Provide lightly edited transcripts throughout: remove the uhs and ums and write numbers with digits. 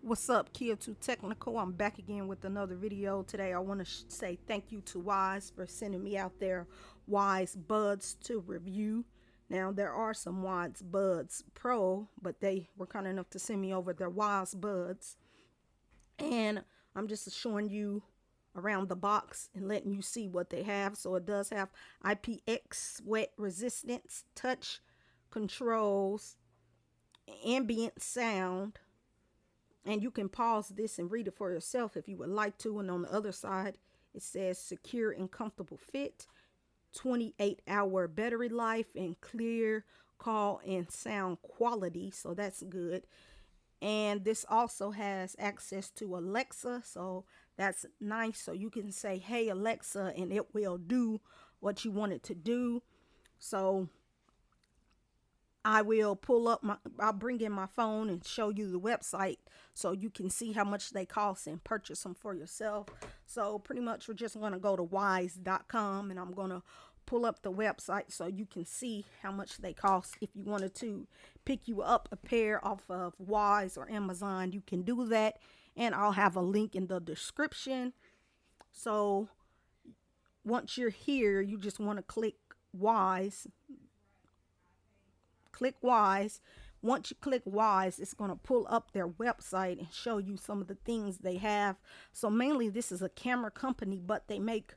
What's up, Kia 2 Technical? I'm back again with another video. Today I want to say thank you to Wyze for sending me out their WyzeBuds to review. Now there are some WyzeBuds Pro, but they were kind enough to send me over their WyzeBuds. And I'm just showing you around the box and letting you see what they have. So it does have IPX sweat resistance, touch controls, ambient sound. And you can pause this and read it for yourself if you would like to. And on the other side, it says secure and comfortable fit, 28-hour battery life, and clear call and sound quality. So that's good. And this also has access to Alexa. So that's nice. So you can say, hey, Alexa, and it will do what you want it to do. So I will I'll bring in my phone and show you the website so you can see how much they cost and purchase them for yourself. So pretty much we're just going to go to Wyze.com and I'm going to pull up the website so you can see how much they cost. If you wanted to pick you up a pair off of Wyze or Amazon, you can do that. And I'll have a link in the description. So once you're here, you just want to click Wyze. Click Wyze. Once you click Wyze, it's going to pull up their website and show you some of the things they have. So mainly this is a camera company, but they make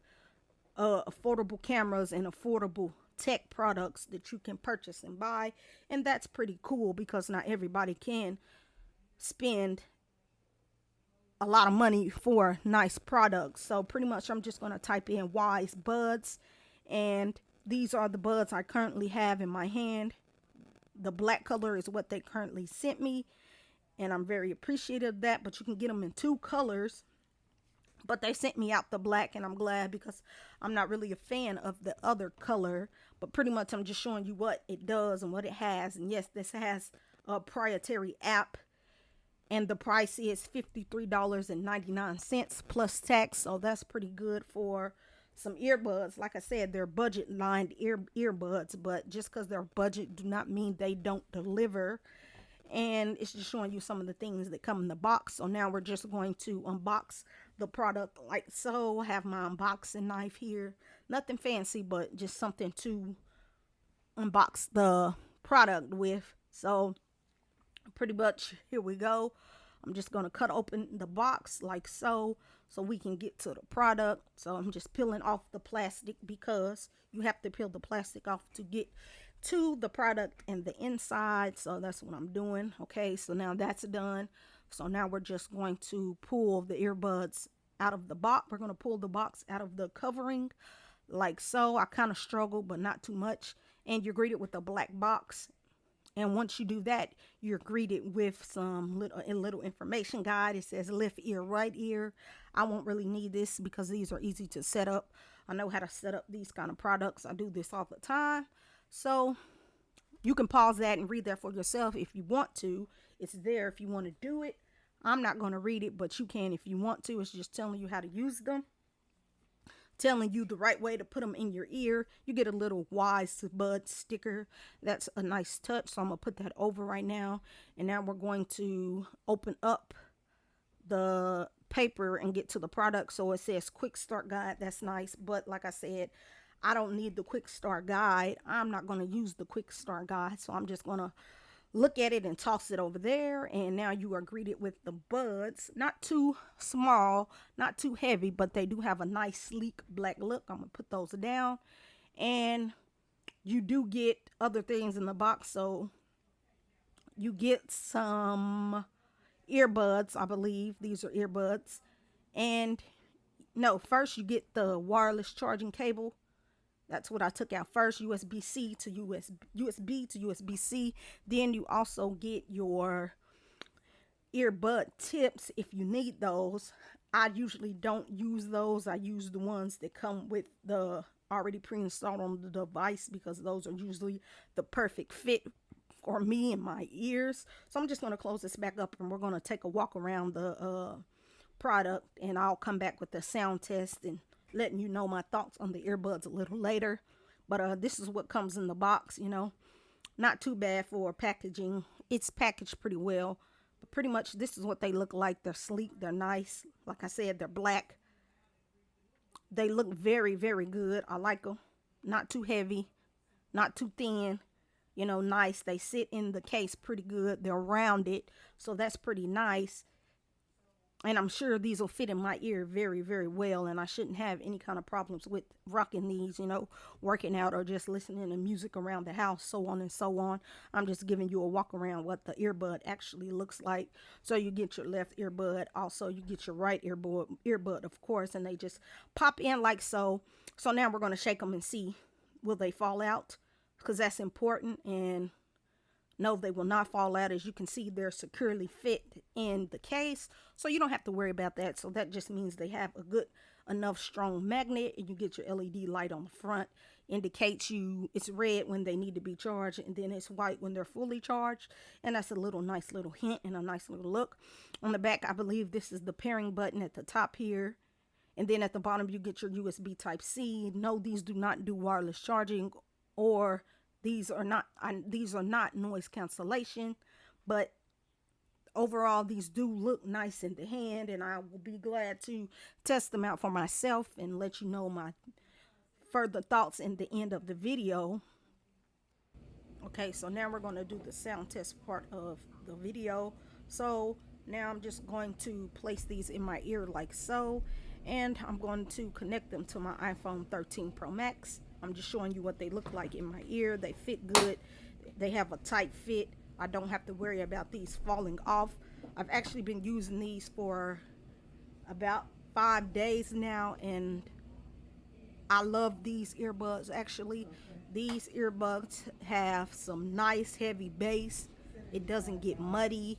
affordable cameras and affordable tech products that you can purchase and buy. And that's pretty cool because not everybody can spend a lot of money for nice products. So pretty much I'm just going to type in WyzeBuds, and these are the buds I currently have in my hand. The black color is what they currently sent me, and I'm very appreciative of that. But you can get them in two colors, but they sent me out the black, and I'm glad because I'm not really a fan of the other color. But pretty much I'm just showing you what it does and what it has. And yes, this has a proprietary app, and the price is $53.99 plus tax. So that's pretty good for some earbuds. Like I said, they're budget lined earbuds, but just because they're budget do not mean they don't deliver. And it's just showing you some of the things that come in the box. So now we're just going to unbox the product like so. I have my unboxing knife here, nothing fancy, but just something to unbox the product with. So pretty much here we go. I'm just going to cut open the box like so we can get to the product. So I'm just peeling off the plastic because you have to peel the plastic off to get to the product and the inside. So that's what I'm doing. Okay, so now that's done. So now we're just going to pull the earbuds out of the box. We're going to pull the box out of the covering like so. I kind of struggle, but not too much. And you're greeted with a black box. And once you do that, you're greeted with some little information guide. It says left ear, right ear. I won't really need this because these are easy to set up. I know how to set up these kind of products. I do this all the time. So you can pause that and read that for yourself if you want to. It's there if you want to do it. I'm not going to read it, but you can if you want to. It's just telling you how to use them, telling you the right way to put them in your ear. You get a little WyzeBuds sticker. That's a nice touch. So I'm going to put that over right now. And now we're going to open up the paper and get to the product. So it says quick start guide. That's nice. But like I said, I don't need the quick start guide. I'm not going to use the quick start guide. So I'm just going to look at it and toss it over there. And now you are greeted with the buds. Not too small, not too heavy, but they do have a nice sleek black look. I'm going to put those down. And you do get other things in the box. So you get some earbuds, I believe. These are earbuds. And no, first you get the wireless charging cable. That's what I took out first, USB-C to USB to USB-C. Then you also get your earbud tips if you need those. I usually don't use those. I use the ones that come with the already pre-installed on the device because those are usually the perfect fit for me and my ears. So I'm just going to close this back up and we're going to take a walk around the product, and I'll come back with the sound test and letting you know my thoughts on the earbuds a little later. But this is what comes in the box, you know. Not too bad for packaging. It's packaged pretty well. pretty much, this is what they look like. They're sleek, they're nice. Like I said, they're black. They look very, very good. I like them. Not too heavy, not too thin. You know, nice. They sit in the case pretty good. They're rounded, so that's pretty nice. And I'm sure these will fit in my ear very, very well. And I shouldn't have any kind of problems with rocking these, you know, working out or just listening to music around the house, so on and so on. I'm just giving you a walk around what the earbud actually looks like. So you get your left earbud. Also, you get your right earbud, of course. And they just pop in like so. So now we're going to shake them and see, will they fall out? Because that's important. And no, they will not fall out. As you can see, they're securely fit in the case, so you don't have to worry about that. So that just means they have a good enough strong magnet, and you get your LED light on the front. Indicates you it's red when they need to be charged, and then it's white when they're fully charged. And that's a little nice little hint and a nice little look. On the back, I believe this is the pairing button at the top here. And then at the bottom, you get your USB Type-C. No, these do not do wireless charging, or these are not noise cancellation, but overall these do look nice in the hand, and I will be glad to test them out for myself and let you know my further thoughts in the end of the video. Okay, so now we're going to do the sound test part of the video. So now I'm just going to place these in my ear like so, and I'm going to connect them to my iPhone 13 Pro Max. I'm just showing you what they look like in my ear. They fit good. They have a tight fit. I don't have to worry about these falling off. I've actually been using these for about 5 days now, and I love these earbuds. Actually, these earbuds have some nice heavy bass. It doesn't get muddy.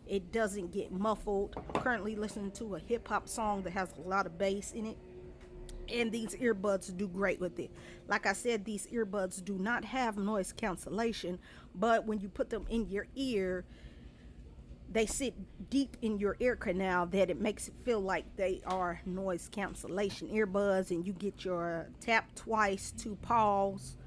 It doesn't get muffled. I'm currently listening to a hip-hop song that has a lot of bass in it, and these earbuds do great with it. Like I said, these earbuds do not have noise cancellation, but when you put them in your ear, they sit deep in your ear canal that it makes it feel like they are noise cancellation earbuds. And you get your tap twice to pause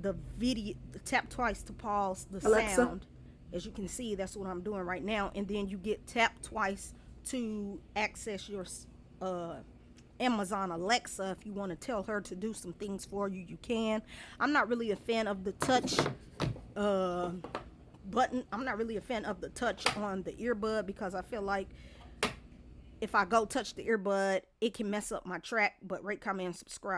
the video, tap twice to pause the Alexa. sound. As you can see, that's what I'm doing right now. And then you get tap twice to access your Amazon Alexa. If you want to tell her to do some things for you, you can. I'm not really a fan of the touch button. I'm not really a fan of the touch on the earbud, because I feel like if I go touch the earbud, it can mess up my track. But rate, comment, and subscribe.